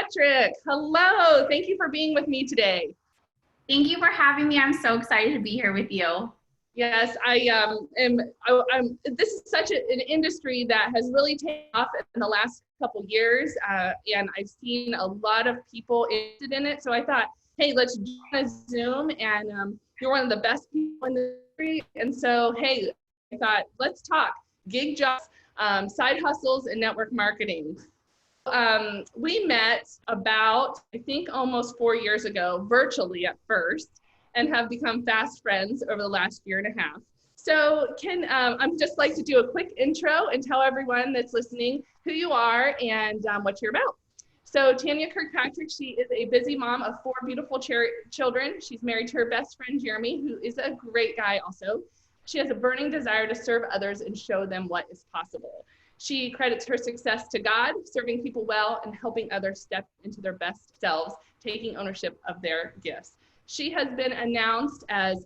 Kirkpatrick. Hello. Thank you for being with me today. Thank you for having me. I'm so excited to be here with you. Yes, this is such an industry that has really taken off in the last couple years, and I've seen a lot of people interested in it. So I thought, hey, let's do a Zoom, and you're one of the best people in the industry. And so, hey, I thought, let's talk gig jobs, side hustles, and network marketing. We met about, I think, almost 4 years ago, virtually at first, and have become fast friends over the last year and a half. So I'm just like to do a quick intro and tell everyone that's listening who you are and what you're about. So Tanya Kirkpatrick, she is a busy mom of 4 beautiful children. She's married to her best friend, Jeremy, who is a great guy also. She has a burning desire to serve others and show them what is possible. She credits her success to God, serving people well, and helping others step into their best selves, taking ownership of their gifts. She has been announced as,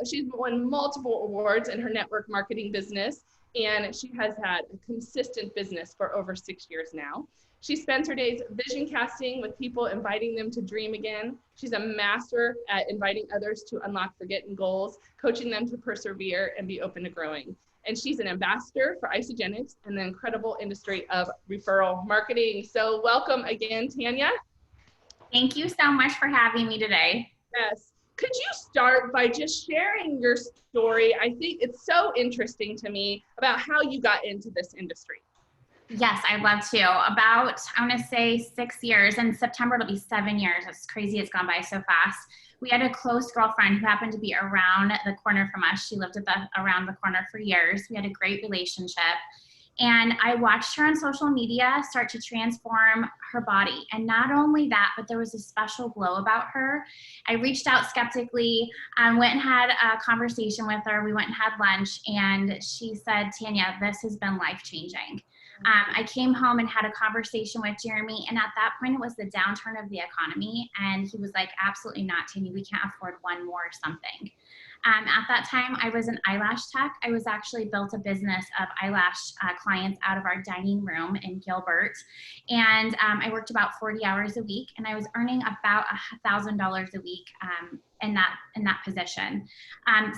she's won multiple awards in her network marketing business, and she has had a consistent business for over 6 years now. She spends her days vision casting with people, inviting them to dream again. She's a master at inviting others to unlock forgotten goals, coaching them to persevere and be open to growing. And she's an ambassador for Isogenics and the incredible industry of referral marketing. So welcome again, Tanya. Thank you so much for having me today. Yes. Could you start by just sharing your story? I think it's so interesting to me about how you got into this industry. Yes, I'd love to. About, I want to say 6 years. In September, it'll be 7 years. It's crazy. It's gone by so fast. We had a close girlfriend who happened to be around the corner from us. She lived around the corner for years. We had a great relationship. And I watched her on social media start to transform her body. And not only that, but there was a special glow about her. I reached out skeptically, went and had a conversation with her. We went and had lunch, and she said, Tanya, this has been life-changing. I came home and had a conversation with Jeremy, and at that point, it was the downturn of the economy, and he was like, absolutely not, Tanya, we can't afford one more something. At that time, I was an eyelash tech. I was actually built a business of eyelash clients out of our dining room in Gilbert, and I worked about 40 hours a week, and I was earning about $1,000 a week in that position.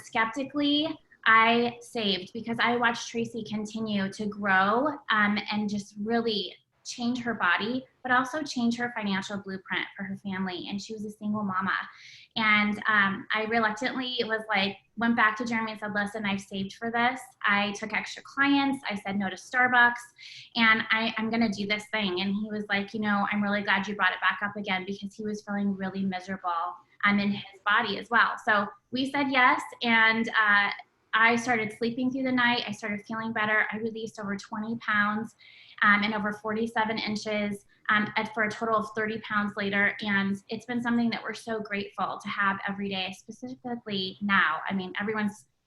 Skeptically, I saved because I watched Tracy continue to grow and just really change her body, but also change her financial blueprint for her family. And she was a single mama. And I reluctantly went back to Jeremy and said, listen, I've saved for this. I took extra clients. I said no to Starbucks, and I'm going to do this thing. And he was like, I'm really glad you brought it back up again, because he was feeling really miserable in his body as well. So we said yes. And I started sleeping through the night. I started feeling better. I released over 20 pounds and over 47 inches for a total of 30 pounds later. And it's been something that we're so grateful to have every day, specifically now. I mean,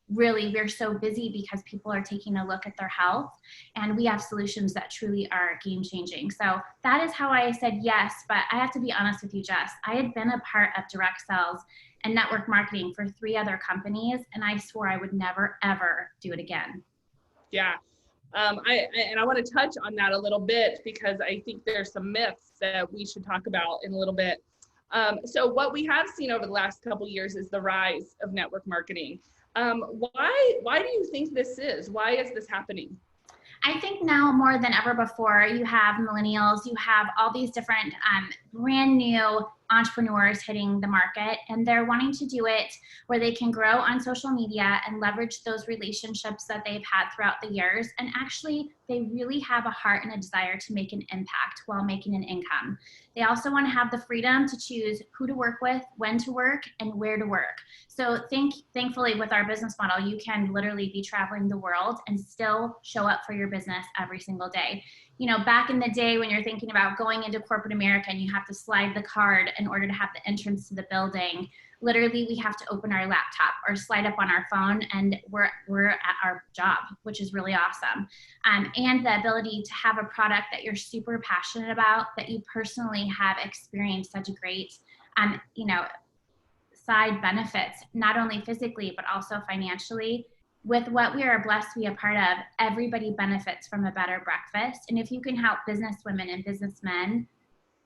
we're so busy because people are taking a look at their health, and we have solutions that truly are game changing. So that is how I said yes. But I have to be honest with you, Jess, I had been a part of direct sales and network marketing for 3 other companies, and I swore I would never, ever do it again. Yeah. I want to touch on that a little bit, because I think there's some myths that we should talk about in a little bit. So what we have seen over the last couple of years is the rise of network marketing. Why do you think this is? Why is this happening? I think now more than ever before, you have millennials, you have all these different brand new entrepreneurs hitting the market, and they're wanting to do it where they can grow on social media and leverage those relationships that they've had throughout the years. And actually, they really have a heart and a desire to make an impact while making an income. They also want to have the freedom to choose who to work with, when to work, and where to work. So thankfully, with our business model, you can literally be traveling the world and still show up for your business every single day. Back in the day when you're thinking about going into corporate America and you have to slide the card in order to have the entrance to the building, literally we have to open our laptop or slide up on our phone, and we're at our job, which is really awesome. And the ability to have a product that you're super passionate about, that you personally have experienced such a great, side benefits, not only physically, but also financially. With what we are blessed to be a part of, everybody benefits from a better breakfast. And if you can help business women and businessmen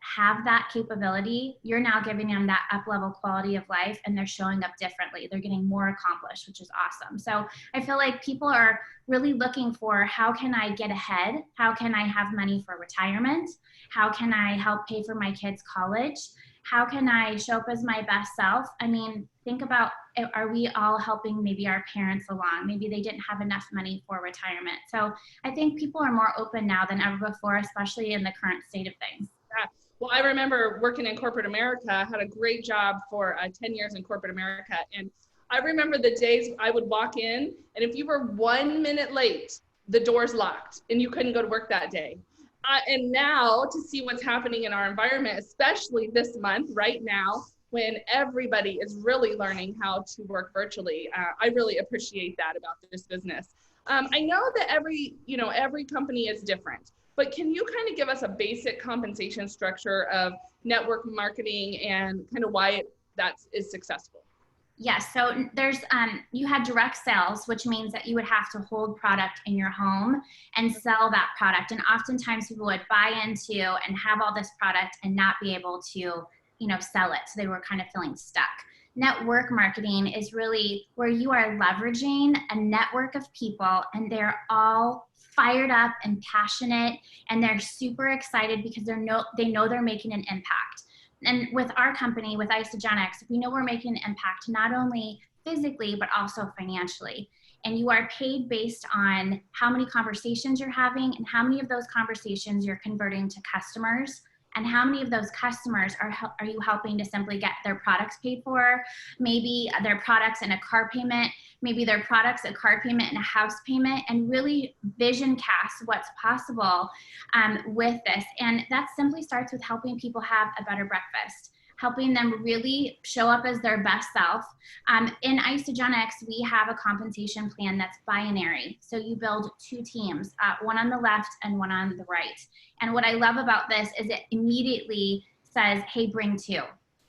have that capability, you're now giving them that up level quality of life, and they're showing up differently. They're getting more accomplished, which is awesome. So I feel like people are really looking for, how can I get ahead? How can I have money for retirement? How can I help pay for my kids' college? How can I show up as my best self? I mean, think about, are we all helping maybe our parents along? Maybe they didn't have enough money for retirement. So I think people are more open now than ever before, especially in the current state of things. Yeah. Well, I remember working in corporate America. I had a great job for 10 years in corporate America. And I remember the days I would walk in, and if you were 1 minute late, the doors locked and you couldn't go to work that day. And now to see what's happening in our environment, especially this month, right now, when everybody is really learning how to work virtually, I really appreciate that about this business. I know that every company is different, but can you kind of give us a basic compensation structure of network marketing and kind of why that is successful? Yes, so there's, you had direct sales, which means that you would have to hold product in your home and sell that product. And oftentimes people would buy into and have all this product and not be able to, sell it. So they were kind of feeling stuck. Network marketing is really where you are leveraging a network of people, and they're all fired up and passionate, and they're super excited because they know they're making an impact. And with our company, with Isagenix, we know we're making an impact not only physically, but also financially. And you are paid based on how many conversations you're having and how many of those conversations you're converting to customers, and how many of those customers are you helping to simply get their products paid for, maybe their products and a car payment, maybe their products, a car payment, and a house payment, and really vision cast what's possible with this. And that simply starts with helping people have a better breakfast, helping them really show up as their best self. In Isagenix, we have a compensation plan that's binary. So you build two teams, one on the left and one on the right. And what I love about this is it immediately says, hey, bring two.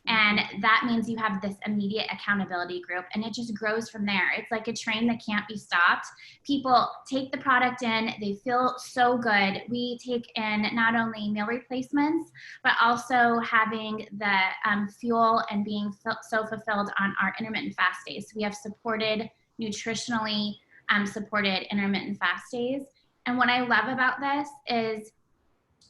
And that means you have this immediate accountability group, and it just grows from there. It's like a train that can't be stopped. People take the product in, they feel so good. We take in not only meal replacements, but also having the fuel and being so fulfilled on our intermittent fast days. So we have supported, nutritionally supported intermittent fast days. And what I love about this is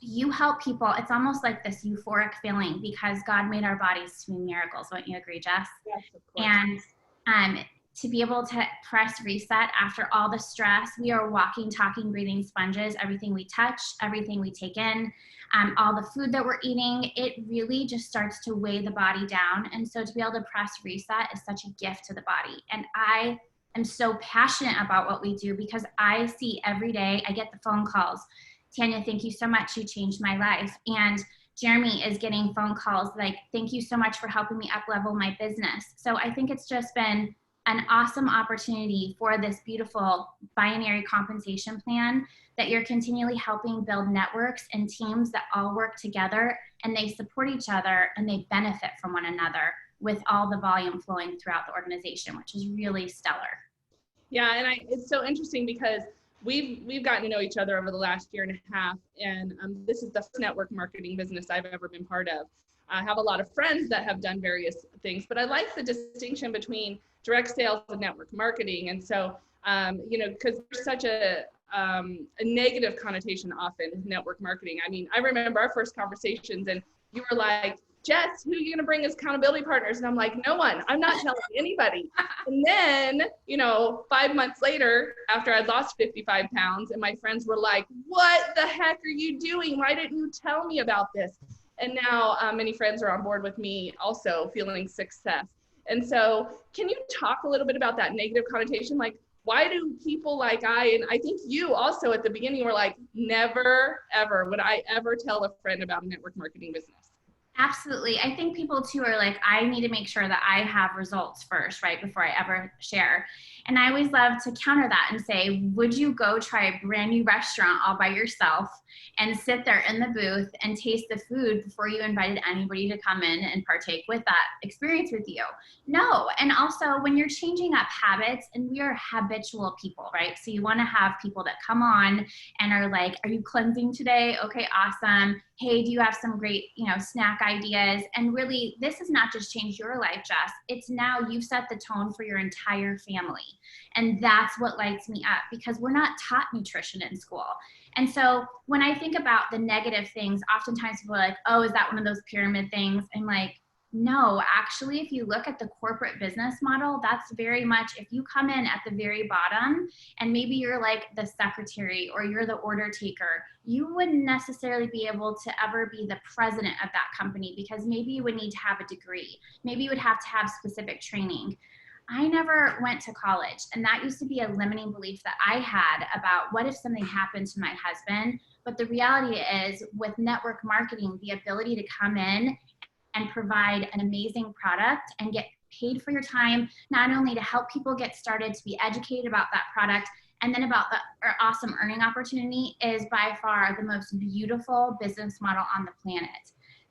you help people. It's almost like this euphoric feeling because God made our bodies to be miracles. Wouldn't you agree, Jess? Yes, of course. And to be able to press reset after all the stress, we are walking, talking, breathing sponges. Everything we touch, everything we take in, all the food that we're eating, it really just starts to weigh the body down. And so to be able to press reset is such a gift to the body. And I am so passionate about what we do because I see every day, I get the phone calls. Tanya, thank you so much. You changed my life. And Jeremy is getting phone calls like, thank you so much for helping me up-level my business. So I think it's just been an awesome opportunity for this beautiful binary compensation plan that you're continually helping build networks and teams that all work together, and they support each other and they benefit from one another with all the volume flowing throughout the organization, which is really stellar. Yeah, and it's so interesting because we've gotten to know each other over the last year and a half, and this is the first network marketing business I've ever been part of. I have a lot of friends that have done various things, but I like the distinction between direct sales and network marketing. And so, because there's such a negative connotation often with network marketing. I mean, I remember our first conversations and you were like, Jess, who are you going to bring as accountability partners? And I'm like, no one. I'm not telling anybody. And then, 5 months later, after I'd lost 55 pounds, and my friends were like, what the heck are you doing? Why didn't you tell me about this? And now many friends are on board with me also feeling success. And so can you talk a little bit about that negative connotation? Like, why do people like and I think you also at the beginning were like, never, ever would I ever tell a friend about a network marketing business? Absolutely. I think people too are like, I need to make sure that I have results first, right, before I ever share. And I always love to counter that and say, would you go try a brand new restaurant all by yourself and sit there in the booth and taste the food before you invited anybody to come in and partake with that experience with you? No. And also when you're changing up habits, and we are habitual people, right? So you want to have people that come on and are like, are you cleansing today? Okay, awesome. Hey, do you have some great, snack ideas? And really, this has not just changed your life, Jess. It's now you've set the tone for your entire family. And that's what lights me up, because we're not taught nutrition in school. And so when I think about the negative things, oftentimes people are like, oh, is that one of those pyramid things? I'm like, no, actually, if you look at the corporate business model, that's very much, if you come in at the very bottom and maybe you're like the secretary or you're the order taker, you wouldn't necessarily be able to ever be the president of that company, because maybe you would need to have a degree. Maybe you would have to have specific training. I never went to college, and that used to be a limiting belief that I had about what if something happened to my husband. But the reality is, with network marketing, the ability to come in and provide an amazing product and get paid for your time, not only to help people get started, to be educated about that product, and then about the awesome earning opportunity, is by far the most beautiful business model on the planet.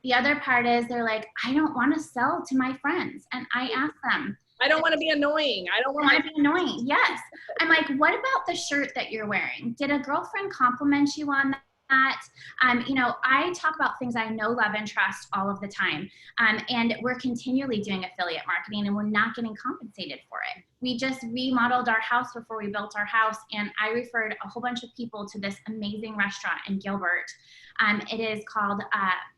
The other part is they're like, I don't want to sell to my friends. And I ask them, I don't want to be annoying. I don't want to be annoying. Yes. I'm like, what about the shirt that you're wearing? Did a girlfriend compliment you on that? I talk about things I know, love, and trust all of the time. And we're continually doing affiliate marketing, and we're not getting compensated for it. We just remodeled our house before we built our house, and I referred a whole bunch of people to this amazing restaurant in Gilbert. It is called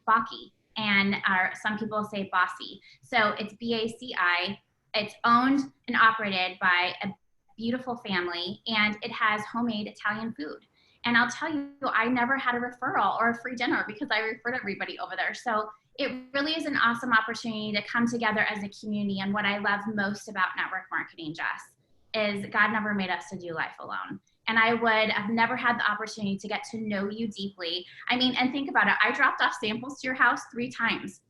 Baki, and some people say Bossy. So it's BACI. It's owned and operated by a beautiful family, and it has homemade Italian food. And I'll tell you, I never had a referral or a free dinner because I referred everybody over there. So it really is an awesome opportunity to come together as a community. And what I love most about network marketing, Jess, is God never made us to do life alone. And I would have never had the opportunity to get to know you deeply. I mean, and think about it. I dropped off samples to your house 3 times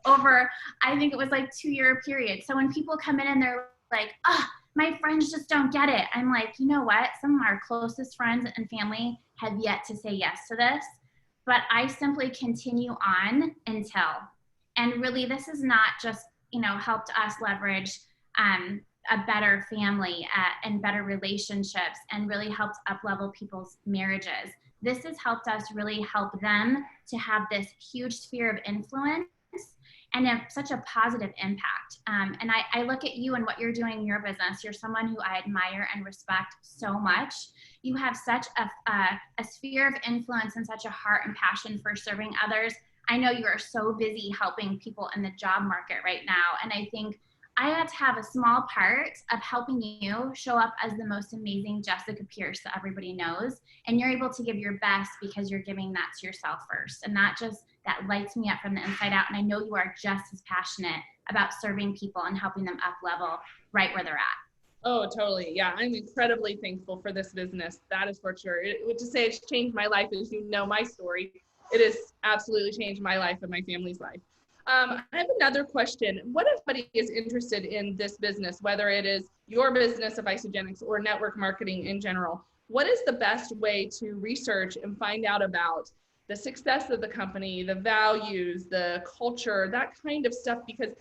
over, I think it was like 2-year period. So when people come in and they're like, my friends just don't get it, I'm like, you know what? Some of our closest friends and family have yet to say yes to this, but I simply continue on until. And really, this has not just, helped us leverage a better family and better relationships, and really helped up-level people's marriages. This has helped us really help them to have this huge sphere of influence and have such a positive impact. And I look at you and what you're doing in your business. You're someone who I admire and respect so much. You have such a sphere of influence and such a heart and passion for serving others. I know you are so busy helping people in the job market right now. And I think I had to have a small part of helping you show up as the most amazing Jessica Pierce that everybody knows. And you're able to give your best because you're giving that to yourself first. And that lights me up from the inside out. And I know you are just as passionate about serving people and helping them up level right where they're at. Oh, totally. Yeah, I'm incredibly thankful for this business. That is for sure. To say it's changed my life, as you know my story, it has absolutely changed my life and my family's life. I have another question. What if somebody is interested in this business, whether it is your business of Isogenics or network marketing in general? What is the best way to research and find out about the success of the company, the values, the culture, that kind of stuff? Because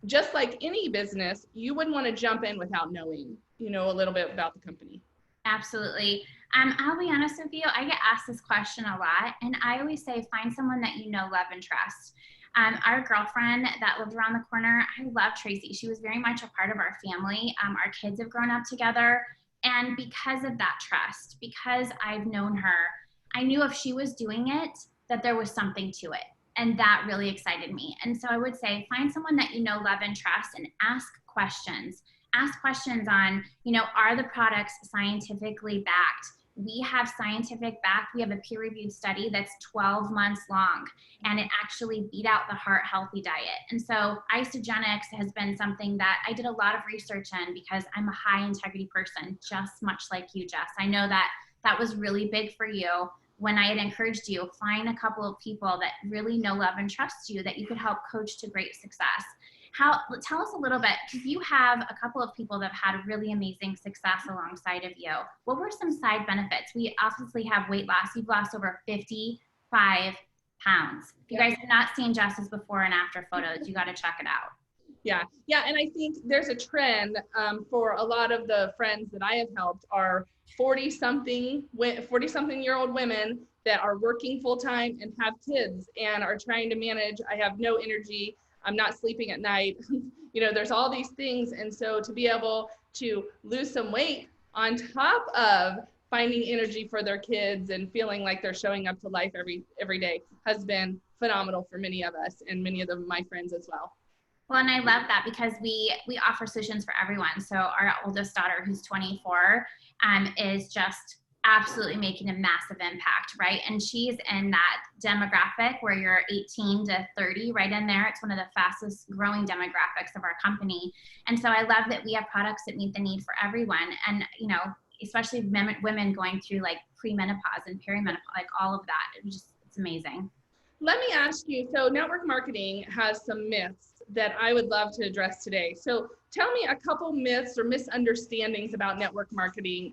just like any business, you wouldn't want to jump in without knowing, a little bit about the company. Absolutely. I'll be honest with you, I get asked this question a lot, and I always say, find someone that you know, love, and trust. Our girlfriend that lived around the corner, I love Tracy. She was very much a part of our family. Our kids have grown up together. And because of that trust, because I've known her, I knew if she was doing it, that there was something to it. And that really excited me. And so I would say, find someone that you know, love, and trust, and ask questions. Ask questions on, are the products scientifically backed? We have scientific back. We have a peer-reviewed study that's 12 months long, and it actually beat out the heart healthy diet. And so Isogenics has been something that I did a lot of research in because I'm a high integrity person, just much like you, Jess. I know that was really big for you. when I had encouraged you, find a couple of people that really know, love, and trust you that you could help coach to great success. Tell us a little bit, because you have a couple of people that have had really amazing success alongside of you. What were some side benefits? We obviously have weight loss. You've lost over 55 pounds. If you guys have not seen Jess's before and after photos, you got to check it out. Yeah. And I think there's a trend for a lot of the friends that I have helped are 40-something-year-old women that are working full time and have kids and are trying to manage. I have no energy. I'm not sleeping at night. There's all these things. And so to be able to lose some weight on top of finding energy for their kids and feeling like they're showing up to life every day has been phenomenal for many of us and many of my friends as well. Well, and I love that because we offer solutions for everyone. So our oldest daughter, who's 24, is just absolutely making a massive impact, right? And she's in that demographic where you're 18 to 30, right in there. It's one of the fastest growing demographics of our company. And so I love that we have products that meet the need for everyone. And, especially women going through like premenopause and perimenopause, like all of that. It's amazing. Let me ask you, so network marketing has some myths that I would love to address today. So tell me a couple myths or misunderstandings about network marketing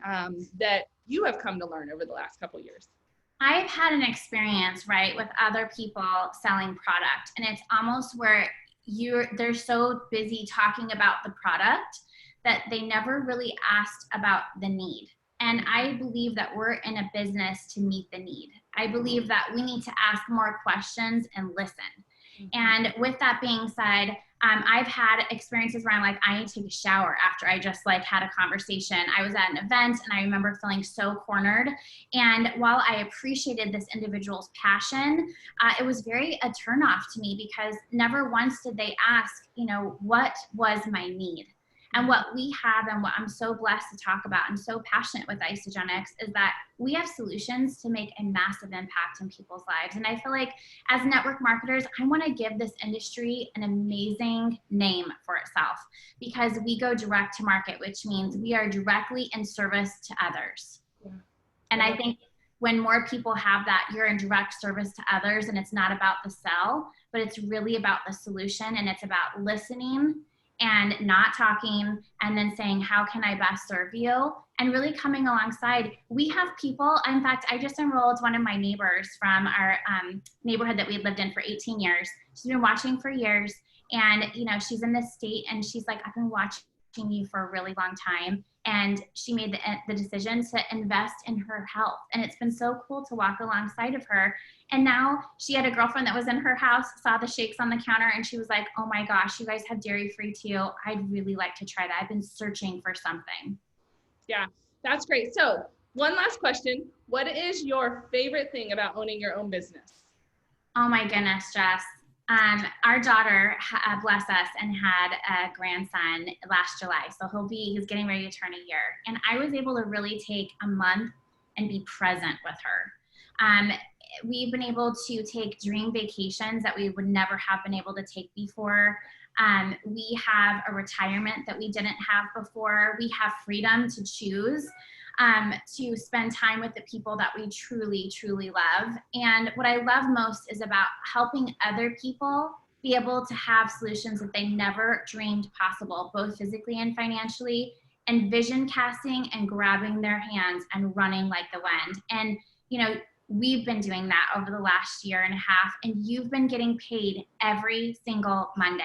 that you have come to learn over the last couple of years. I've had an experience, right, with other people selling product, and it's almost where they're so busy talking about the product that they never really asked about the need. And I believe that we're in a business to meet the need. I believe that we need to ask more questions and listen. And with that being said, I've had experiences where I'm like, I need to take a shower after I just had a conversation. I was at an event and I remember feeling so cornered. And while I appreciated this individual's passion, it was very a turnoff to me because never once did they ask, what was my need? And what we have and what I'm so blessed to talk about and so passionate with Isagenix is that we have solutions to make a massive impact in people's lives. And I feel like as network marketers, I want to give this industry an amazing name for itself because we go direct to market, which means we are directly in service to others. Yeah. And I think when more people have that, you're in direct service to others and it's not about the sell, but it's really about the solution and it's about listening and not talking and then saying, how can I best serve you? And really coming alongside. We have people, in fact, I just enrolled one of my neighbors from our neighborhood that we lived in for 18 years. She's been watching for years and, she's in this state and she's like, I've been watching you for a really long time. And she made the decision to invest in her health. And it's been so cool to walk alongside of her. And now she had a girlfriend that was in her house, saw the shakes on the counter, and she was like, oh my gosh, you guys have dairy-free too. I'd really like to try that. I've been searching for something. Yeah, that's great. So one last question. What is your favorite thing about owning your own business? Oh my goodness, Jess. Our daughter, bless us, and had a grandson last July. So he's getting ready to turn a year. And I was able to really take a month and be present with her. We've been able to take dream vacations that we would never have been able to take before. We have a retirement that we didn't have before. We have freedom to choose to spend time with the people that we truly, truly love. And what I love most is about helping other people be able to have solutions that they never dreamed possible, both physically and financially, and vision casting and grabbing their hands and running like the wind. And, we've been doing that over the last year and a half, and you've been getting paid every single Monday.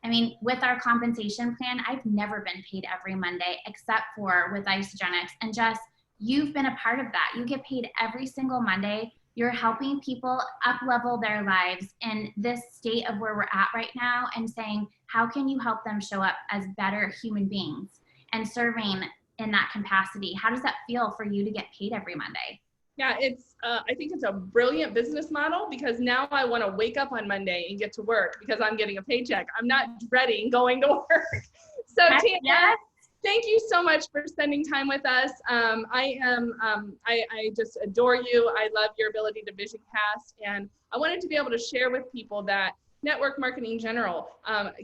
I mean, with our compensation plan, I've never been paid every Monday except for with Isagenix. And just, you've been a part of that. You get paid every single Monday. You're helping people up-level their lives in this state of where we're at right now and saying, how can you help them show up as better human beings and serving in that capacity? How does that feel for you to get paid every Monday? Yeah, I think it's a brilliant business model because now I want to wake up on Monday and get to work because I'm getting a paycheck. I'm not dreading going to work. So Tina, thank you so much for spending time with us. I just adore you. I love your ability to vision cast. And I wanted to be able to share with people that network marketing in general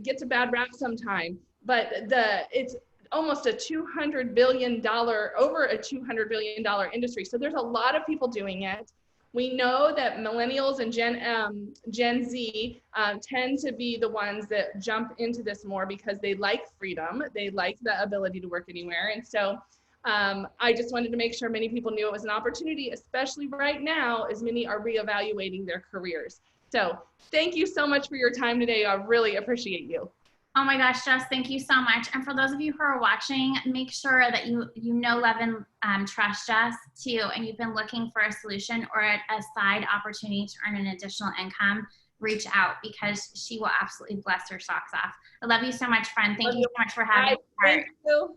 gets a bad rap sometime, but it's almost a $200 billion, over a $200 billion industry. So there's a lot of people doing it. We know that millennials and Gen Z tend to be the ones that jump into this more because they like freedom. They like the ability to work anywhere. And so I just wanted to make sure many people knew it was an opportunity, especially right now, as many are reevaluating their careers. So thank you so much for your time today. I really appreciate you. Oh my gosh, Jess, thank you so much. And for those of you who are watching, make sure that you know, love, and trust Jess too, and you've been looking for a solution or a side opportunity to earn an additional income, reach out, because she will absolutely bless your socks off. I love you so much, friend. Thank you so much for having me. Thank you.